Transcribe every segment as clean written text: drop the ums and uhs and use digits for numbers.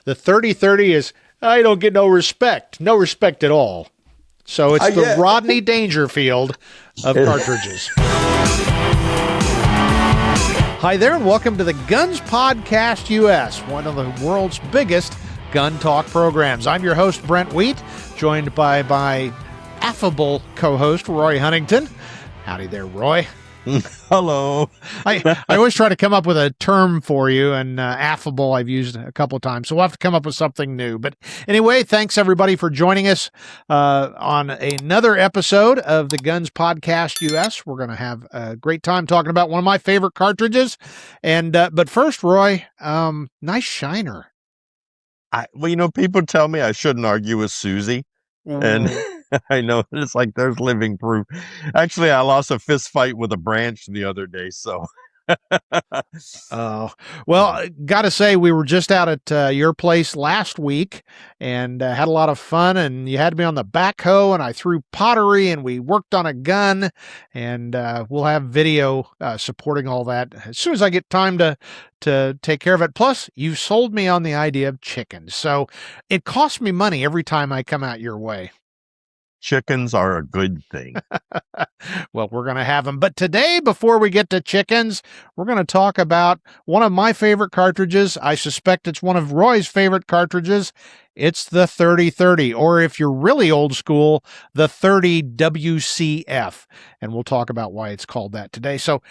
The 30-30 is, I don't get no respect at all. So it's the Rodney Dangerfield of cartridges. Hi there, and welcome to the Guns Podcast US, one of the world's biggest gun talk programs. I'm your host, Brent Wheat, joined by my affable co-host, Roy Huntington. Howdy there, Roy. Hello. I always try to come up with a term for you, and affable I've used a couple of times, so we'll have to come up with something new. But anyway, thanks everybody for joining us on another episode of the Guns Podcast US. We're going to have a great time talking about one of my favorite cartridges. And but first, Roy, nice shiner. People tell me I shouldn't argue with Susie, and I know it's like there's living proof. Actually, I lost a fist fight with a branch the other day, so. Well, gotta say, we were just out at your place last week and had a lot of fun, and you had me on the backhoe, and I threw pottery, and we worked on a gun, and we'll have video supporting all that as soon as I get time to take care of it. Plus, you sold me on the idea of chickens, so it costs me money every time I come out your way. Chickens are a good thing. Well, we're going to have them. But today, before we get to chickens, we're going to talk about one of my favorite cartridges. I suspect it's one of Roy's favorite cartridges. It's the 30-30, or if you're really old school, the 30 WCF. And we'll talk about why it's called that today. So,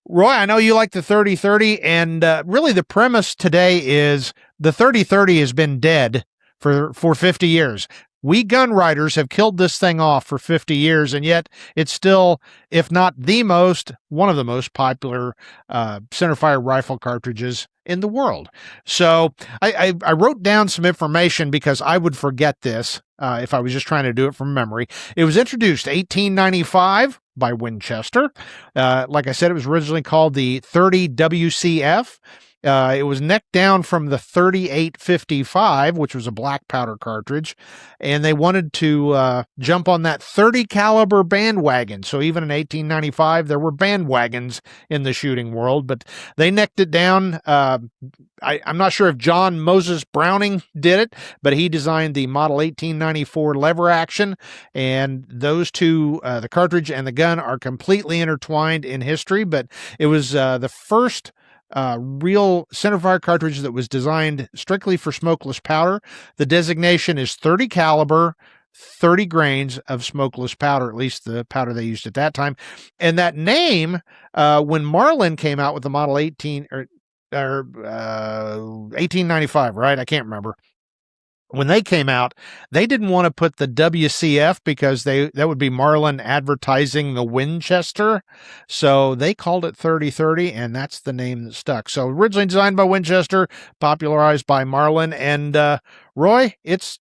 Roy, I know you like the 30-30, and really the premise today is the 30-30 has been dead for 50 years. We gun writers have killed this thing off for 50 years, and yet it's still, if not the most, one of the most popular centerfire rifle cartridges in the world. So I wrote down some information because I would forget this if I was just trying to do it from memory. It was introduced 1895 by Winchester. Like I said, it was originally called the 30 WCF. It was necked down from the 3855, which was a black powder cartridge, and they wanted to jump on that 30 caliber bandwagon. So even in 1895, there were bandwagons in the shooting world, but they necked it down. I'm not sure if John Moses Browning did it, but he designed the model 1894 lever action, and those two, the cartridge and the gun, are completely intertwined in history. But it was the first real centerfire cartridge that was designed strictly for smokeless powder. The designation is 30 caliber, 30 grains of smokeless powder, at least the powder they used at that time. And that name, when Marlin came out with the model 1895, right? I can't remember. When they came out, they didn't want to put the WCF because that would be Marlin advertising the Winchester. So they called it 30-30, and that's the name that stuck. So originally designed by Winchester, popularized by Marlin, and Roy, it's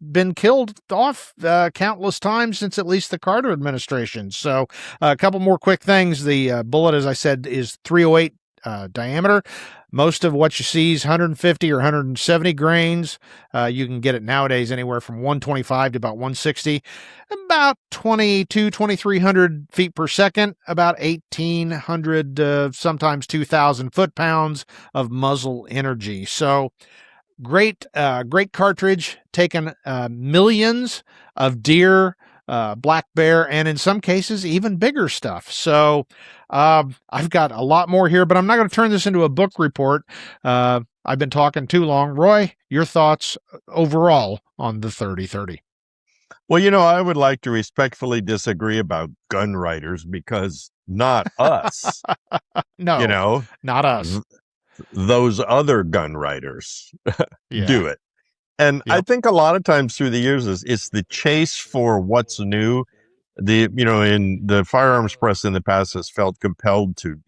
been killed off countless times since at least the Carter administration. So a couple more quick things. The bullet, as I said, is 308 diameter. Most of what you see is 150 or 170 grains. You can get it nowadays anywhere from 125 to about 160, about 2,300 feet per second, about 1,800, sometimes 2,000 foot-pounds of muzzle energy. So great cartridge, taken millions of deer, black bear, and in some cases even bigger stuff. So I've got a lot more here, but I'm not going to turn this into a book report. I've been talking too long. Roy, your thoughts overall on the 30-30? Well, I would like to respectfully disagree about gun writers, because not us. No, not us. Those other gun writers do it. And Yep. I think a lot of times through the years it's the chase for what's new. In the firearms press in the past has felt compelled to,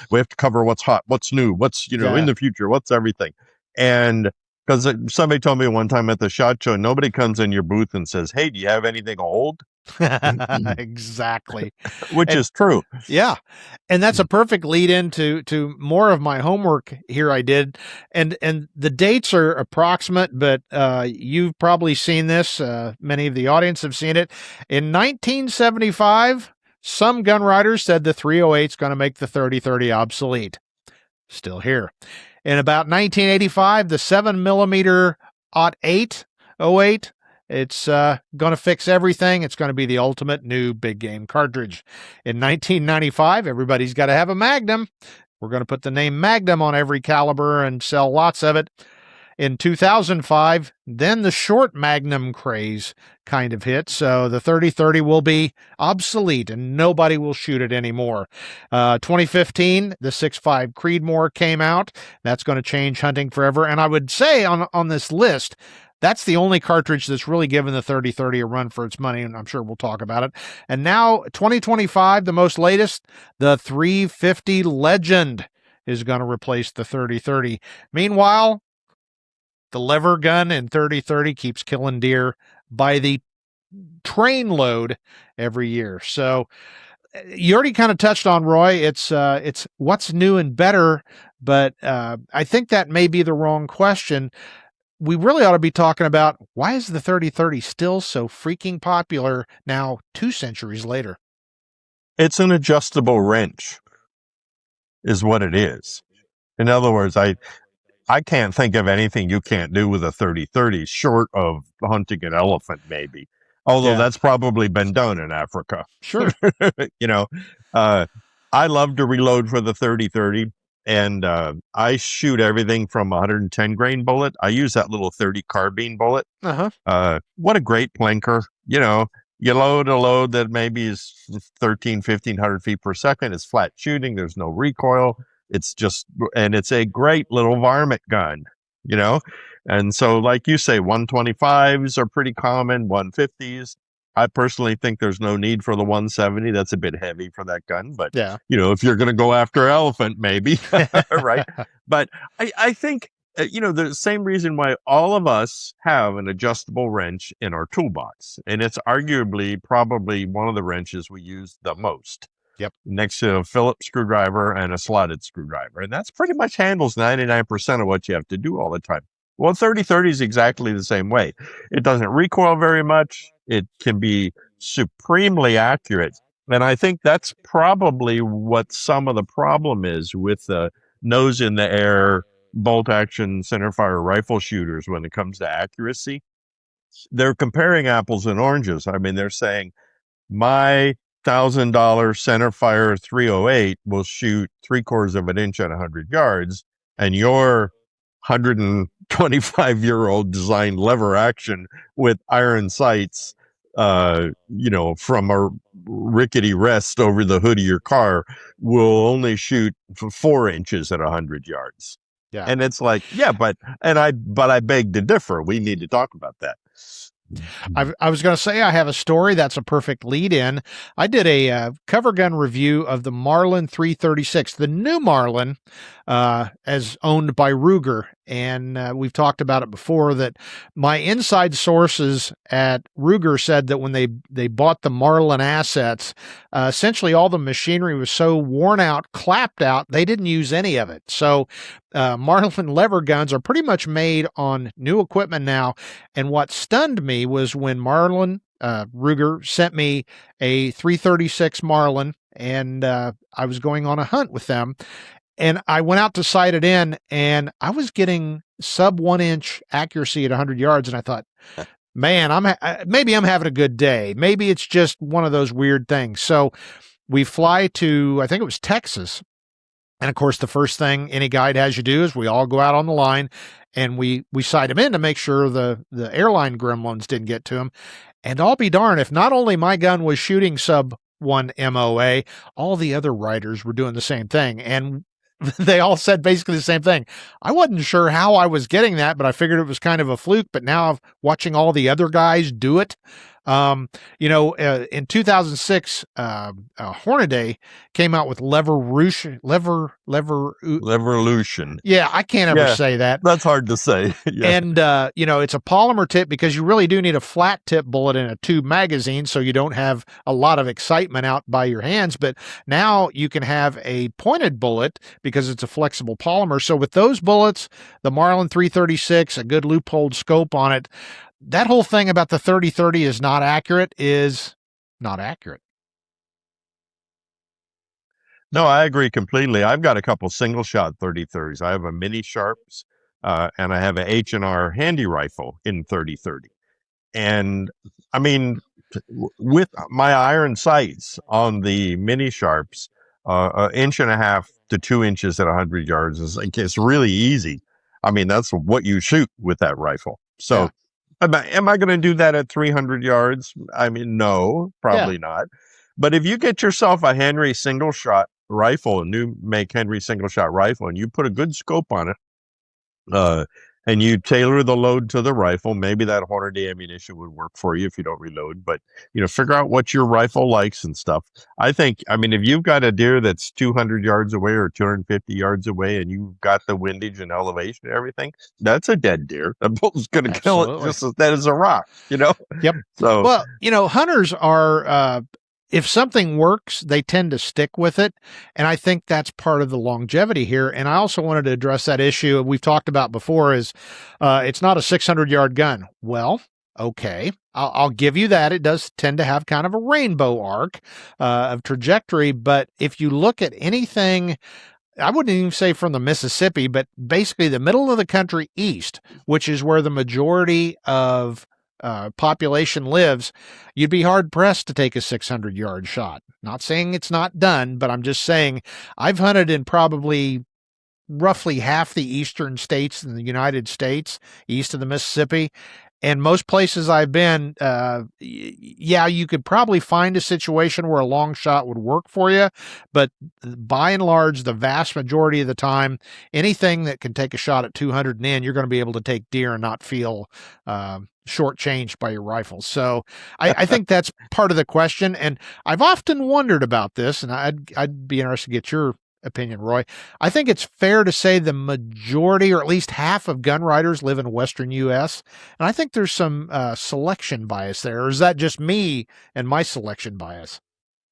we have to cover what's hot, what's new, what's, in the future, what's everything. And because somebody told me one time at the SHOT Show, nobody comes in your booth and says, hey, do you have anything old? Exactly. Which is true. Yeah. And that's a perfect lead into more of my homework here I did. And the dates are approximate, but you've probably seen this. Many of the audience have seen it. In 1975, some gun writers said the 308 is going to make the 30-30 obsolete. Still here. In about 1985, the 7mm .8 08, it's going to fix everything. It's going to be the ultimate new big game cartridge. In 1995, everybody's got to have a Magnum. We're going to put the name Magnum on every caliber and sell lots of it. In 2005, then the short Magnum craze kind of hit, so the 30-30 will be obsolete and nobody will shoot it anymore. 2015, the 6.5 Creedmoor came out. That's going to change hunting forever, and I would say on this list, that's the only cartridge that's really given the 30-30 a run for its money, and I'm sure we'll talk about it. And now, 2025, the most latest, the 350 Legend is going to replace the 30-30. Meanwhile, the lever gun in 30-30 keeps killing deer by the train load every year. So you already kind of touched on, Roy. It's what's new and better, but I think that may be the wrong question. We really ought to be talking about why is the 30-30 still so freaking popular now 2 centuries later? It's an adjustable wrench, is what it is. In other words, I can't think of anything you can't do with a 30-30 short of hunting an elephant, maybe. Although that's probably been done in Africa. Sure. I love to reload for the 30-30, and I shoot everything from 110 grain bullet. I use that little 30 carbine bullet. What a great plinker. You load a load that maybe is 1,500 feet per second. It's flat shooting. There's no recoil. And it's a great little varmint gun, And so, like you say, 125s are pretty common, 150s. I personally think there's no need for the 170. That's a bit heavy for that gun. But, if you're going to go after elephant, maybe, right? But I think, the same reason why all of us have an adjustable wrench in our toolbox. And it's arguably probably one of the wrenches we use the most. Yep. Next to a Phillips screwdriver and a slotted screwdriver. And that's pretty much handles 99% of what you have to do all the time. Well, 30-30 is exactly the same way. It doesn't recoil very much. It can be supremely accurate. And I think that's probably what some of the problem is with the nose in the air, bolt action centerfire rifle shooters when it comes to accuracy. They're comparing apples and oranges. I mean, they're saying my $1,000 centerfire 308 will shoot 3/4 of an inch at 100 yards, and your 125-year-old designed lever action with iron sights, from a rickety rest over the hood of your car will only shoot 4 inches at 100 yards. Yeah. And it's like, but I beg to differ. We need to talk about that. I was going to say I have a story that's a perfect lead in. I did a cover gun review of the Marlin 336, the new Marlin, as owned by Ruger. And we've talked about it before that my inside sources at Ruger said that when they bought the Marlin assets, essentially all the machinery was so worn out, clapped out, they didn't use any of it. So Marlin lever guns are pretty much made on new equipment now. And what stunned me was when Ruger sent me a 336 Marlin, and I was going on a hunt with them. And I went out to sight it in, and I was getting sub 1 inch accuracy at 100 yards. And I thought, man, maybe I'm having a good day. Maybe it's just one of those weird things. So we fly to, I think it was Texas. And of course, the first thing any guide has you do is we all go out on the line and we sight them in to make sure the airline gremlins didn't get to them. And I'll be darned if not only my gun was shooting sub 1 MOA, all the other riders were doing the same thing. And they all said basically the same thing. I wasn't sure how I was getting that, but I figured it was kind of a fluke. But now watching all the other guys do it, in 2006, Hornaday came out with Levolution. Yeah, I can't ever say that. That's hard to say. And, it's a polymer tip because you really do need a flat tip bullet in a tube magazine so you don't have a lot of excitement out by your hands. But now you can have a pointed bullet because it's a flexible polymer. So with those bullets, the Marlin 336, a good loopholed scope on it, that whole thing about the 30-30 is not accurate. No, I agree completely. I've got a couple single shot 30-30s. I have a mini sharps, and I have an H&R handy rifle in 30-30. And I mean, with my iron sights on the mini sharps, an inch and a half to 2 inches at 100 yards is like, it's really easy. I mean, that's what you shoot with that rifle. Yeah. So, am I going to do that at 300 yards? I mean, no, Yeah. probably not. But if you get yourself a Henry single shot rifle, a new make Henry single shot rifle, and you put a good scope on it, uh, and you tailor the load to the rifle, maybe that Hornady ammunition would work for you if you don't reload. But figure out what your rifle likes and stuff. I mean, if you've got a deer that's 200 yards away or 250 yards away, and you've got the windage and elevation and everything, that's a dead deer. The bull's going to kill it just as dead as a rock. Yep. So, well, hunters are, if something works, they tend to stick with it. And I think that's part of the longevity here. And I also wanted to address that issue we've talked about before is it's not a 600-yard gun. Well, okay, I'll give you that. It does tend to have kind of a rainbow arc of trajectory. But if you look at anything, I wouldn't even say from the Mississippi, but basically the middle of the country east, which is where the majority of population lives, you'd be hard pressed to take a 600-yard shot. Not saying it's not done, but I'm just saying I've hunted in probably roughly half the eastern states in the United States, east of the Mississippi. And most places I've been, yeah, you could probably find a situation where a long shot would work for you. But by and large, the vast majority of the time, anything that can take a shot at 200 and in, you're going to be able to take deer and not feel shortchanged by your rifle. So I think that's part of the question. And I've often wondered about this, and I'd be interested to get your opinion, Roy. I think it's fair to say the majority, or at least half of gun riders live in Western U.S. And I think there's some selection bias there. Or is that just me and my selection bias?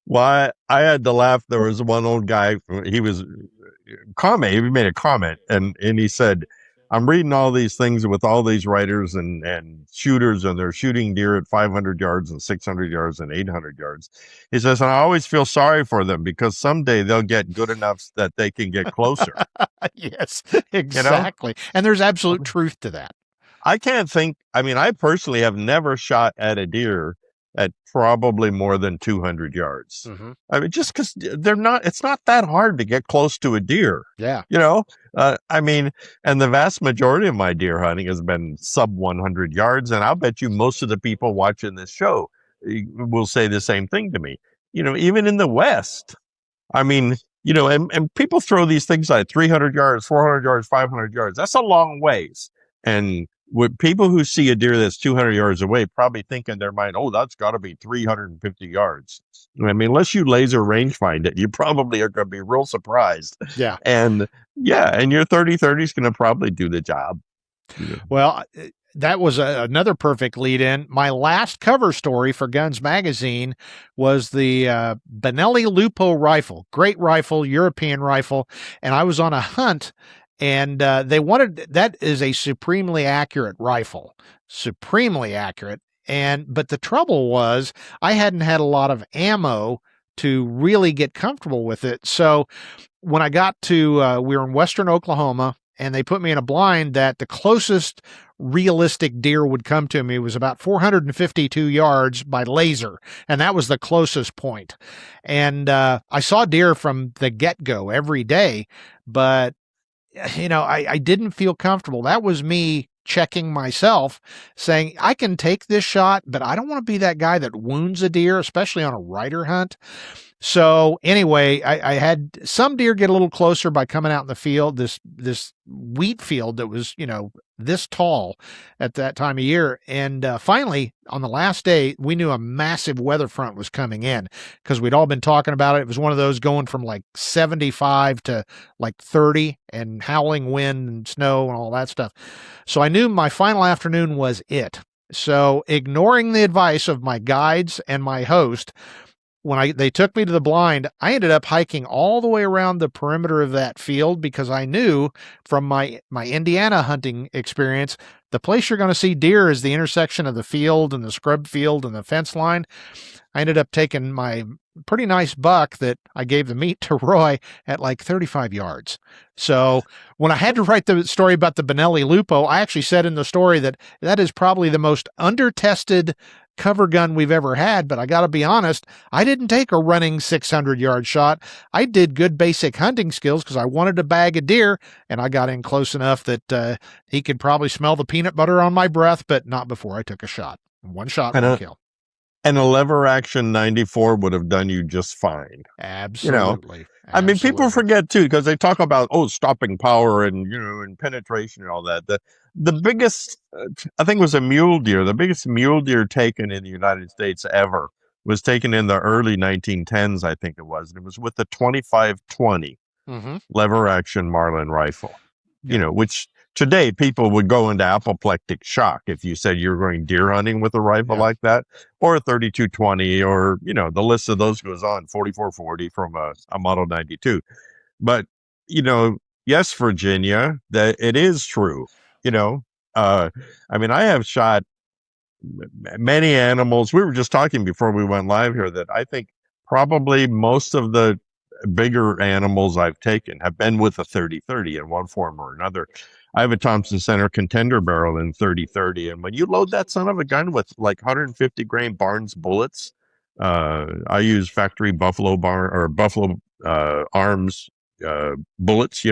Well, I had to laugh. There was one old guy. He made a comment, and he said, "I'm reading all these things with all these writers and shooters, and they're shooting deer at 500 yards and 600 yards and 800 yards." He says, "And I always feel sorry for them because someday they'll get good enough that they can get closer." Yes, exactly. And there's absolute truth to that. I can't think. I mean, I personally have never shot at a deer at probably more than 200 yards. Mm-hmm. I mean, just because it's not that hard to get close to a deer. Yeah. I mean, and the vast majority of my deer hunting has been sub 100 yards. And I'll bet you most of the people watching this show will say the same thing to me. Even in the West, I mean, and people throw these things like 300 yards, 400 yards, 500 yards. That's a long ways. And with people who see a deer that's 200 yards away probably think in their mind, oh, that's got to be 350 yards. I mean, unless you laser range find it, you probably are going to be real surprised. Yeah. And your 30-30 is going to probably do the job. Well, that was another perfect lead in. My last cover story for Guns Magazine was the Benelli Lupo rifle. Great rifle, European rifle. And I was on a hunt, and that is a supremely accurate rifle. Supremely accurate. But the trouble was I hadn't had a lot of ammo to really get comfortable with it. So when I got to, we were in Western Oklahoma, and they put me in a blind that the closest realistic deer would come to me was about 452 yards by laser. And that was the closest point. And I saw deer from the get-go every day, but I didn't feel comfortable. That was me checking myself, saying, I can take this shot, but I don't want to be that guy that wounds a deer, especially on a rider hunt. So anyway, I had some deer get a little closer by coming out in the field, this wheat field that was, this tall at that time of year. And finally, on the last day, we knew a massive weather front was coming in because we'd all been talking about it. It was one of those going from like 75 to like 30 and howling wind and snow and all that stuff. So I knew my final afternoon was it. So ignoring the advice of my guides and my host, when they took me to the blind, I ended up hiking all the way around the perimeter of that field because I knew from my Indiana hunting experience, the place you're going to see deer is the intersection of the field and the scrub field and the fence line. I ended up taking my pretty nice buck that I gave the meat to Roy at like 35 yards. So when I had to write the story about the Benelli Lupo, I actually said in the story that that is probably the most under-tested cover gun we've ever had. But I got to be honest, I didn't take a running 600-yard shot. I did good basic hunting skills because I wanted to bag a deer, and I got in close enough that he could probably smell the peanut butter on my breath, but not before I took a shot. One shot, And one a, kill. and a lever action 94 would have done you just fine. Absolutely. I mean, people forget too, because they talk about, stopping power and, and penetration and all that. The biggest, I think it was a mule deer, the biggest mule deer taken in the United States ever was taken in the early 1910s, I think it was. And it was with the 2520 lever action Marlin rifle, which today people would go into apoplectic shock if you said you were going deer hunting with a rifle like that, or a 3220, or, the list of those goes on, 4440 from a Model 92. But, yes, Virginia, that it is true, I mean, I have shot many animals. We were just talking before we went live here that I think probably most of the bigger animals I've taken have been with a 30-30 in one form or another. I have a Thompson Center contender barrel in 30-30, and when you load that son of a gun with like 150 grain Barnes bullets, I use factory Buffalo Arms bullets,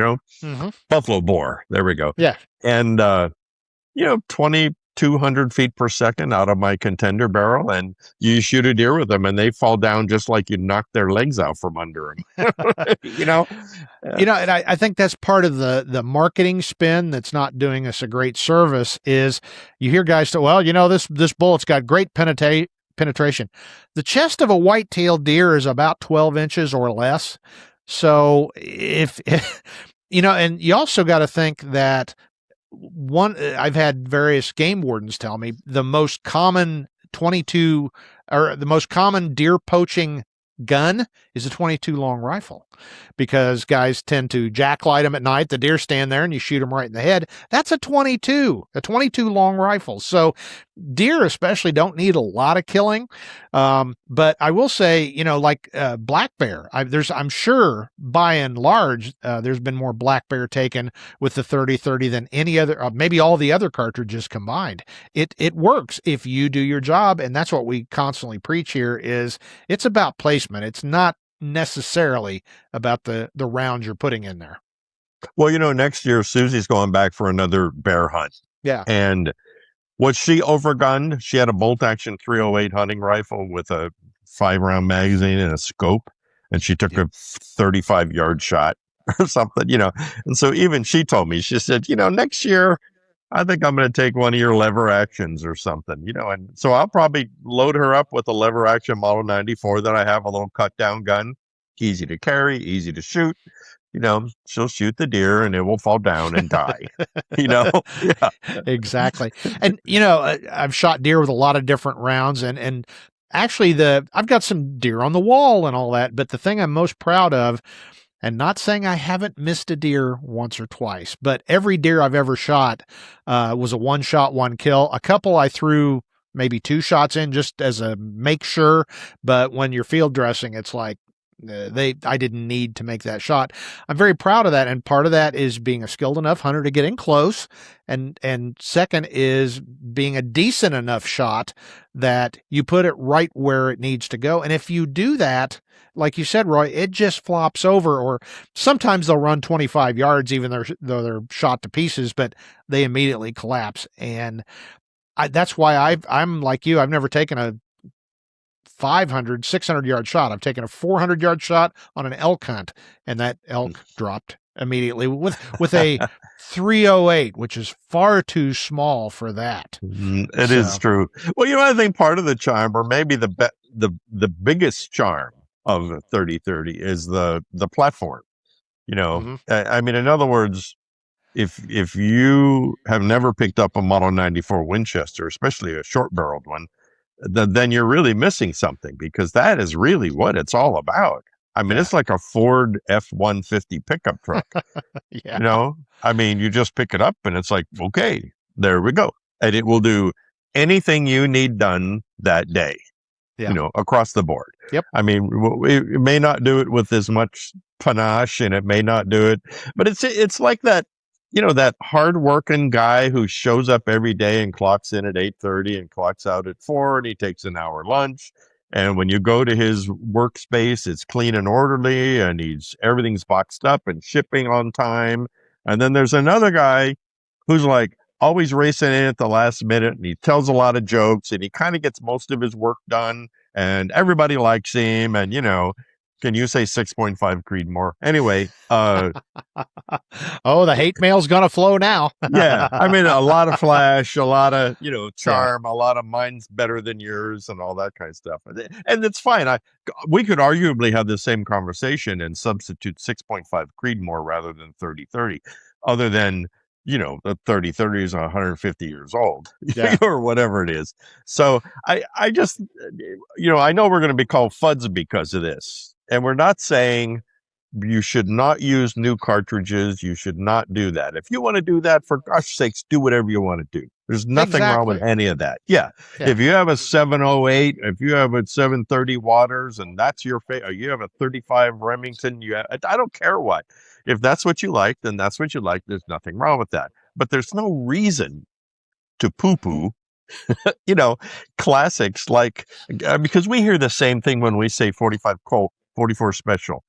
Buffalo bore. There we go. Yeah. And 2,200 feet per second out of my contender barrel, and you shoot a deer with them and they fall down just like you knocked their legs out from under them. And I think that's part of the marketing spin that's not doing us a great service is you hear guys say, well, this bullet's got great penetration. The chest of a white-tailed deer is about 12 inches or less. So if and you also got to think that I've had various game wardens tell me the most common 22 or the most common deer poaching gun is a 22 long rifle because guys tend to jacklight them at night. The deer stand there and you shoot them right in the head. That's a 22 long rifle. So deer especially don't need a lot of killing. But I will say, like black bear, I'm sure by and large, there's been more black bear taken with the 30-30 than any other, maybe all the other cartridges combined. It works if you do your job. And that's what we constantly preach here is it's about placement. It's not necessarily about the rounds you're putting in there. Well, next year, Susie's going back for another bear hunt. Yeah. And was she overgunned? She had a bolt action 308 hunting rifle with a 5-round magazine and a scope. And she took a 35-yard shot or something, And so even she told me, she said, next year, I think I'm going to take one of your lever actions or something, and so I'll probably load her up with a lever action Model 94 that I have, a little cut down gun, easy to carry, easy to shoot. She'll shoot the deer and it will fall down and die, Yeah. Exactly. And, I've shot deer with a lot of different rounds and actually I've got some deer on the wall and all that, but the thing I'm most proud of, and not saying I haven't missed a deer once or twice, but every deer I've ever shot was a one shot, one kill. A couple I threw maybe 2 shots in just as a make sure. But when you're field dressing, it's like I didn't need to make that shot. I'm very proud of that. And part of that is being a skilled enough hunter to get in close. And second is being a decent enough shot that you put it right where it needs to go. And if you do that, like you said, Roy, it just flops over, or sometimes they'll run 25 yards, even though they're shot to pieces, but they immediately collapse. And that's why I'm like you. I've never taken a 500, 600-yard shot. I've taken a 400-yard shot on an elk hunt, and that elk dropped immediately with a 308, which is far too small for that. It is true. Well, I think part of the charm, or maybe the biggest charm of 30-30 is the platform. I mean, in other words, if you have never picked up a Model 94 Winchester, especially a short-barreled one, then you're really missing something, because that is really what it's all about. I mean, it's like a Ford F-150 pickup truck. I mean, you just pick it up and it's like, okay, there we go. And it will do anything you need done that day. Yeah. across the board. Yep. I mean, it may not do it with as much panache, and it may not do it, but it's like that, that hardworking guy who shows up every day and clocks in at 8:30 and clocks out at 4, and he takes an hour lunch. And when you go to his workspace, it's clean and orderly, and everything's boxed up and shipping on time. And then there's another guy who's like always racing in at the last minute, and he tells a lot of jokes, and he kind of gets most of his work done, and everybody likes him. And can you say 6.5 Creedmoor? Anyway, oh, the hate mail's gonna flow now. yeah, I mean, a lot of flash, a lot of charm, a lot of mine's better than yours, and all that kind of stuff. And it's fine. We could arguably have the same conversation and substitute 6.5 Creedmoor rather than 3030, other than the 3030 is 150 years old, or whatever it is. So I just, I know we're going to be called FUDs because of this. And we're not saying you should not use new cartridges. You should not do that. If you want to do that, for gosh sakes, do whatever you want to do. There's nothing wrong with any of that. Yeah. If you have a 708, if you have a 730 Waters, and that's your favorite, you have a 35 Remington, I don't care what. If that's what you like, then that's what you like. There's nothing wrong with that. But there's no reason to poo-poo, classics because we hear the same thing when we say 45 Colt, 44 Special,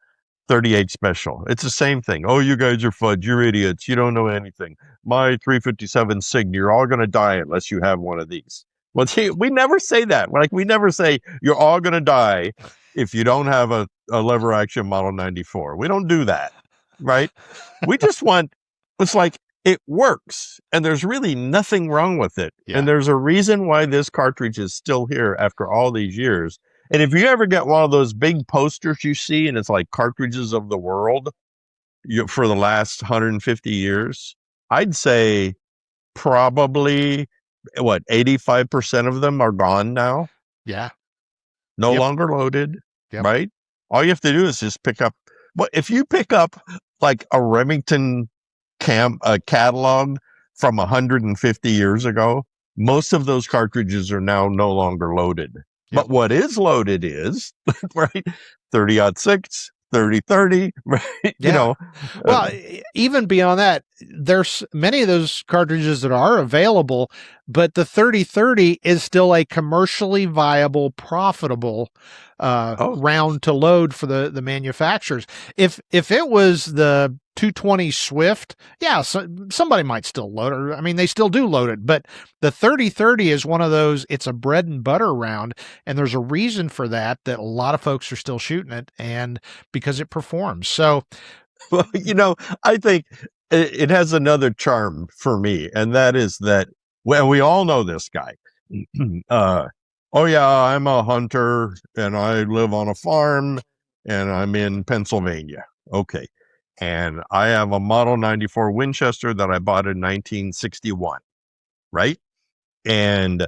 38 Special. It's the same thing. Oh, you guys are fudge. You're idiots. You don't know anything. My 357 Sig, you're all going to die unless you have one of these. Well, see, we never say that. We never say you're all going to die if you don't have a lever action Model 94. We don't do that. Right? We just it's like it works, and there's really nothing wrong with it. Yeah. And there's a reason why this cartridge is still here after all these years. And if you ever get one of those big posters you see, and it's like cartridges of the world for the last 150 years, I'd say probably 85% of them are gone now. Yeah. No longer loaded. Yep. Right? All you have to do is just pick up. But if you pick up like a Remington catalog from 150 years ago, most of those cartridges are now no longer loaded. Yep. But what is loaded is, right, 30-06, 30-30, right? Yeah. Well, even beyond that, there's many of those cartridges that are available, but the 30-30 is still a commercially viable, profitable round to load for the manufacturers. If it was the 220 Swift, somebody might still load it. I mean, they still do load it, but the 30-30 is one of those, it's a bread and butter round, and there's a reason for that a lot of folks are still shooting it, and because it performs. So, well, I think it has another charm for me, and that is that, well, we all know this guy. Oh yeah, I'm a hunter and I live on a farm and I'm in Pennsylvania. Okay. And I have a Model 94 Winchester that I bought in 1961. Right? And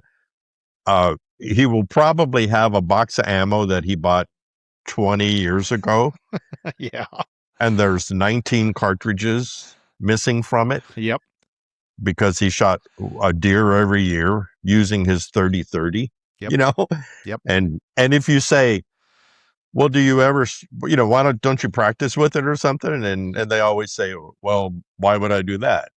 he will probably have a box of ammo that he bought 20 years ago. Yeah. And there's 19 cartridges missing from it. Yep. Because he shot a deer every year using his 30-30. Yep. Yep. And if you say, well, do you ever, why don't you practice with it or something? And they always say, well, why would I do that?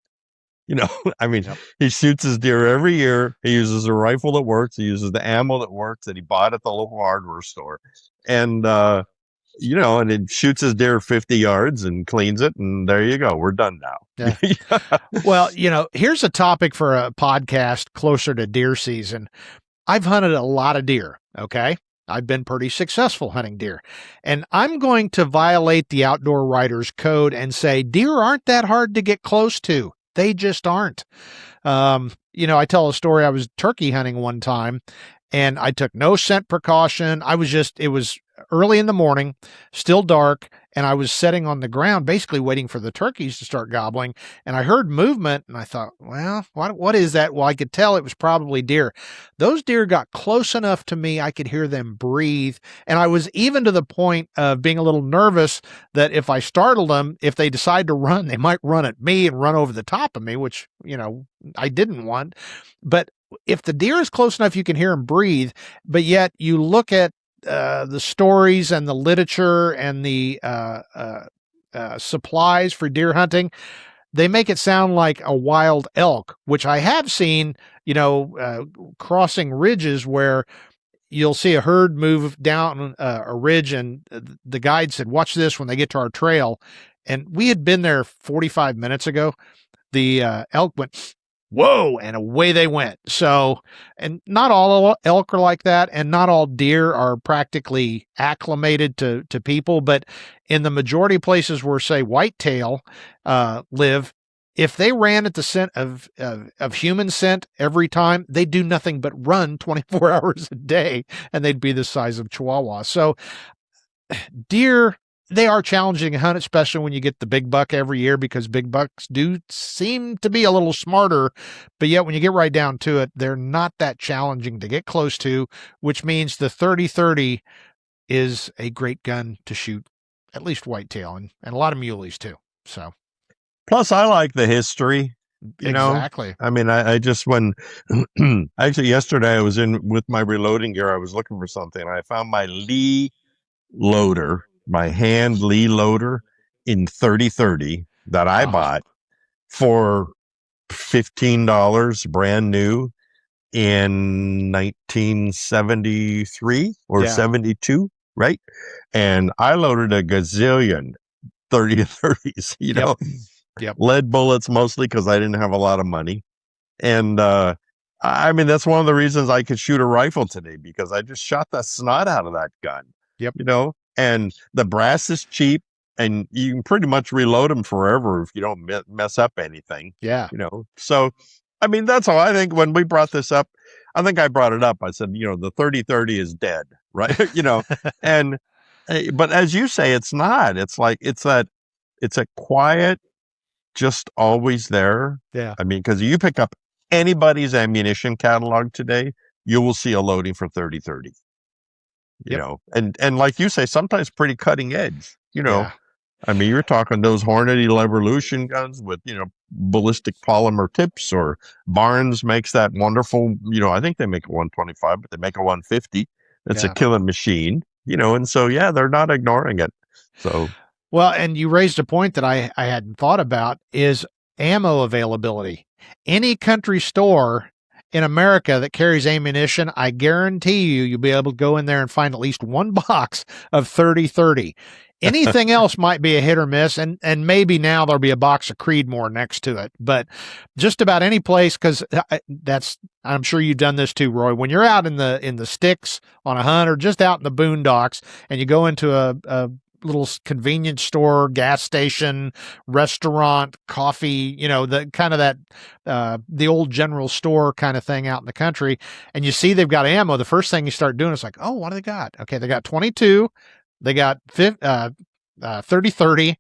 I mean, He shoots his deer every year. He uses a rifle that works. He uses the ammo that works that he bought at the local hardware store. And, and it shoots his deer 50 yards and cleans it. And there you go. We're done now. Yeah. Well, here's a topic for a podcast closer to deer season. I've hunted a lot of deer, okay? I've been pretty successful hunting deer. And I'm going to violate the Outdoor Writers Code and say deer aren't that hard to get close to. They just aren't. I tell a story. I was turkey hunting one time, and I took no scent precaution. It was early in the morning, still dark, and I was sitting on the ground, basically waiting for the turkeys to start gobbling, and I heard movement, and I thought, well, what is that? Well, I could tell it was probably deer. Those deer got close enough to me, I could hear them breathe, and I was even to the point of being a little nervous that if I startled them, if they decide to run, they might run at me and run over the top of me, which, I didn't want. But if the deer is close enough, you can hear him breathe, but yet you look at the stories and the literature and the supplies for deer hunting, they make it sound like a wild elk, which I have seen, crossing ridges where you'll see a herd move down a ridge, and the guide said, "Watch this when they get to our trail." And we had been there 45 minutes ago. The elk went, "Whoa," and away they went. So, and not all elk are like that, and not all deer are practically acclimated to people, but in the majority of places where, say, whitetail live, if they ran at the scent of human scent every time, they do nothing but run 24 hours a day, and they'd be the size of Chihuahua. So deer, they are challenging to hunt, especially when you get the big buck every year, because big bucks do seem to be a little smarter, but yet when you get right down to it, they're not that challenging to get close to, which means the 30-30 is a great gun to shoot at least whitetail and a lot of muleys too. So Plus, I like the history. exactly. I mean, I just when actually yesterday I was in with my reloading gear. I was looking for something. And I found my Lee loader, my hand Lee loader in 30-30 that I bought for $15 brand new in 1973 or 72, right? And I loaded a gazillion 30-30s, Yep. lead bullets mostly because I didn't have a lot of money. And I mean, that's one of the reasons I could shoot a rifle today, because I just shot the snot out of that gun. Yep. And the brass is cheap, and you can pretty much reload them forever if you don't mess up anything. Yeah. So I mean, that's all. I think when we brought this up, I think I brought it up. I said, the 30-30 is dead, right? And but as you say, it's not. It's like it's a quiet, just always there. Yeah. I mean, because you pick up anybody's ammunition catalog today, you will see a loading for 30-30. And like you say, sometimes pretty cutting edge. Yeah. I mean, you're talking those Hornady Revolution guns with, ballistic polymer tips, or Barnes makes that wonderful, I think they make a 125, but they make a 150. It's a killing machine, and so, yeah, they're not ignoring it. So, well, and you raised a point that I hadn't thought about, is ammo availability. Any country store in America that carries ammunition, I guarantee you'll be able to go in there and find at least one box of 30-30. Anything else might be a hit or miss, and maybe now there'll be a box of Creedmoor next to it. But just about any place, because I'm sure you've done this too, Roy. When you're out in the sticks on a hunt, or just out in the boondocks, and you go into a little convenience store, gas station, restaurant, coffee, the kind of that the old general store kind of thing out in the country, and you see they've got ammo, the first thing you start doing is like, oh, what do they got? Okay, they got 22, they got 30-30,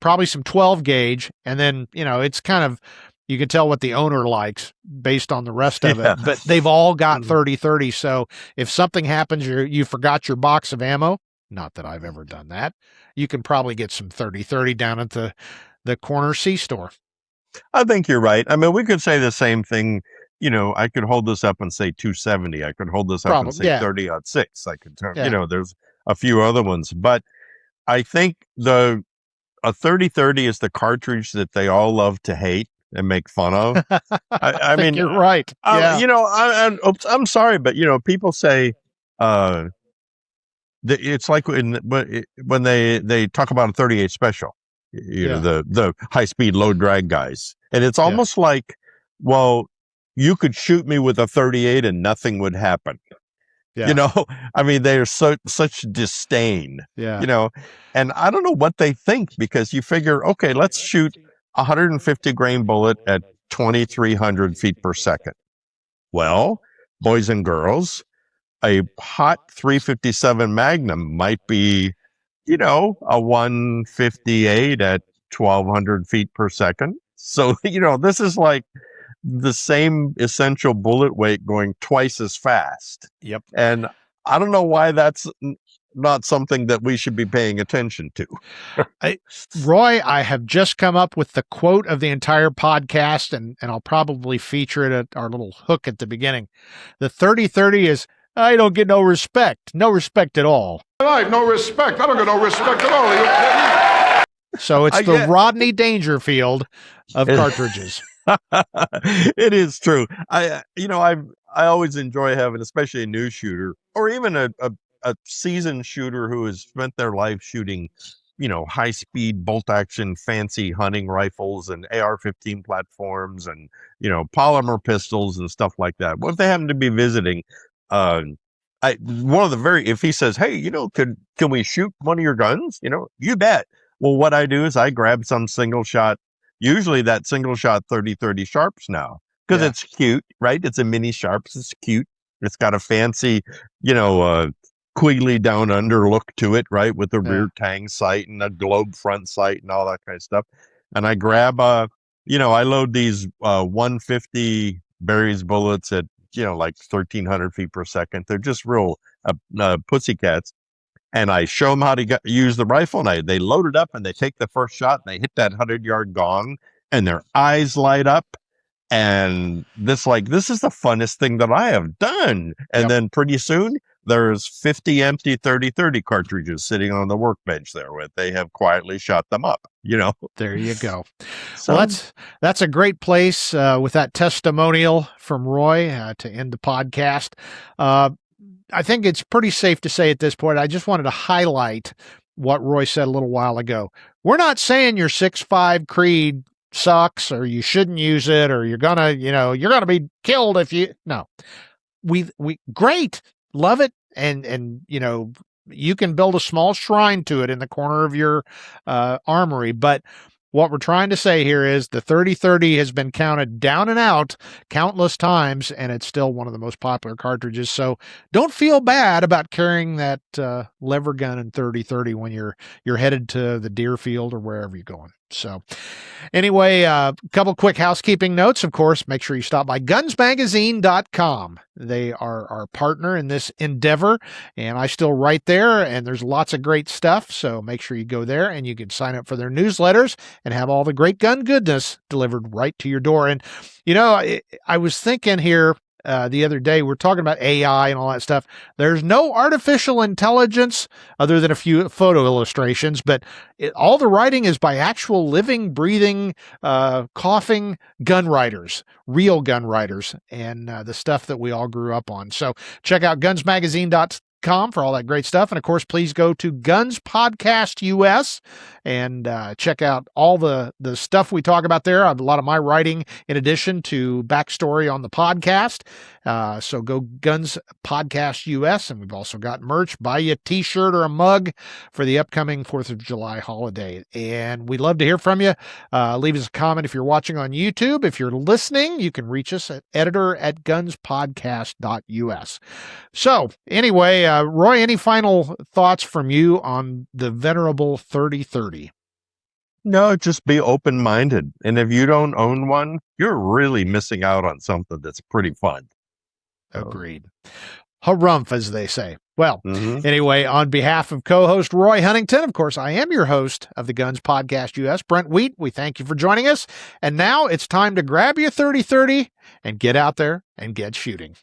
probably some 12 gauge, and then it's kind of, you can tell what the owner likes based on the rest of it, but they've all got 30-30. So if something happens, you forgot your box of ammo, not that I've ever done that, you can probably get some 30-30 down at the corner C store. I think you're right. I mean, we could say the same thing. I could hold this up and say 270. I could hold this up and say 30-06. I could turn, there's a few other ones, but I think a 30-30 is the cartridge that they all love to hate and make fun of. I mean, you're right. I'm sorry, but people say, it's like when they talk about a 38 special, the high speed low drag guys, and it's almost like, well, you could shoot me with a 38 and nothing would happen. I mean, they're such disdain. And I don't know what they think, because you figure, okay, let's shoot 150 grain bullet at 2,300 feet per second. Well, boys and girls, a hot 357 Magnum might be, a 158 at 1,200 feet per second. So, this is like the same essential bullet weight going twice as fast. Yep. And I don't know why that's not something that we should be paying attention to. Roy, I have just come up with the quote of the entire podcast, and I'll probably feature it at our little hook at the beginning. The 30-30 is, I don't get no respect at all. I have no respect. I don't get no respect at all. Are you kidding? So it's the Rodney Dangerfield of cartridges. It is true. I always enjoy having, especially a new shooter or even a seasoned shooter who has spent their life shooting, high speed bolt action, fancy hunting rifles and AR-15 platforms and, polymer pistols and stuff like that. Well, if they happen to be visiting, if he says, hey, can we shoot one of your guns? You bet. Well, what I do is I grab some single shot, usually that single shot 30-30 sharps now, because it's cute, right? It's a mini sharps. It's cute. It's got a fancy, Quigley down under look to it, right? With the rear tang sight and a globe front sight and all that kind of stuff. And I grab, I load these 150 Berry's bullets at, like 1,300 feet per second. They're just real pussycats. And I show them how to use the rifle, and they load it up, and they take the first shot, and they hit that 100-yard gong, and their eyes light up. And this is the funnest thing that I have done. And then pretty soon, there's 50 empty 30-30 cartridges sitting on the workbench there with. They have quietly shot them up, There you go. So, well, that's a great place with that testimonial from Roy to end the podcast. I think it's pretty safe to say at this point, I just wanted to highlight what Roy said a little while ago. We're not saying your 6.5 Creed sucks or you shouldn't use it or you're gonna be killed if you, no, we great. Love it. And you can build a small shrine to it in the corner of your armory. But what we're trying to say here is the 30-30 has been counted down and out countless times, and it's still one of the most popular cartridges. So don't feel bad about carrying that lever gun in 30-30 when you're headed to the deer field or wherever you're going. So anyway, a couple quick housekeeping notes. Of course, make sure you stop by gunsmagazine.com. They are our partner in this endeavor, and I still write there, and there's lots of great stuff. So make sure you go there and you can sign up for their newsletters and have all the great gun goodness delivered right to your door. And, I was thinking here the other day, we're talking about AI and all that stuff. There's no artificial intelligence other than a few photo illustrations, but all the writing is by actual living, breathing, coughing gun writers, real gun writers, and the stuff that we all grew up on. So check out gunsmagazine.com for all that great stuff. And of course, please go to Guns Podcast US and check out all the stuff we talk about there. I have a lot of my writing in addition to backstory on the podcast. So go Guns Podcast US, and we've also got merch. Buy you a t-shirt or a mug for the upcoming 4th of July holiday. And we'd love to hear from you. Leave us a comment if you're watching on YouTube. If you're listening, you can reach us at editor@gunspodcast.us. So anyway, Roy, any final thoughts from you on the venerable 30-30? No, just be open-minded. And if you don't own one, you're really missing out on something that's pretty fun. Agreed. Harumph, as they say. Well, anyway, on behalf of co-host Roy Huntington, of course, I am your host of the Guns Podcast US, Brent Wheat. We thank you for joining us. And now it's time to grab your 30-30 and get out there and get shooting.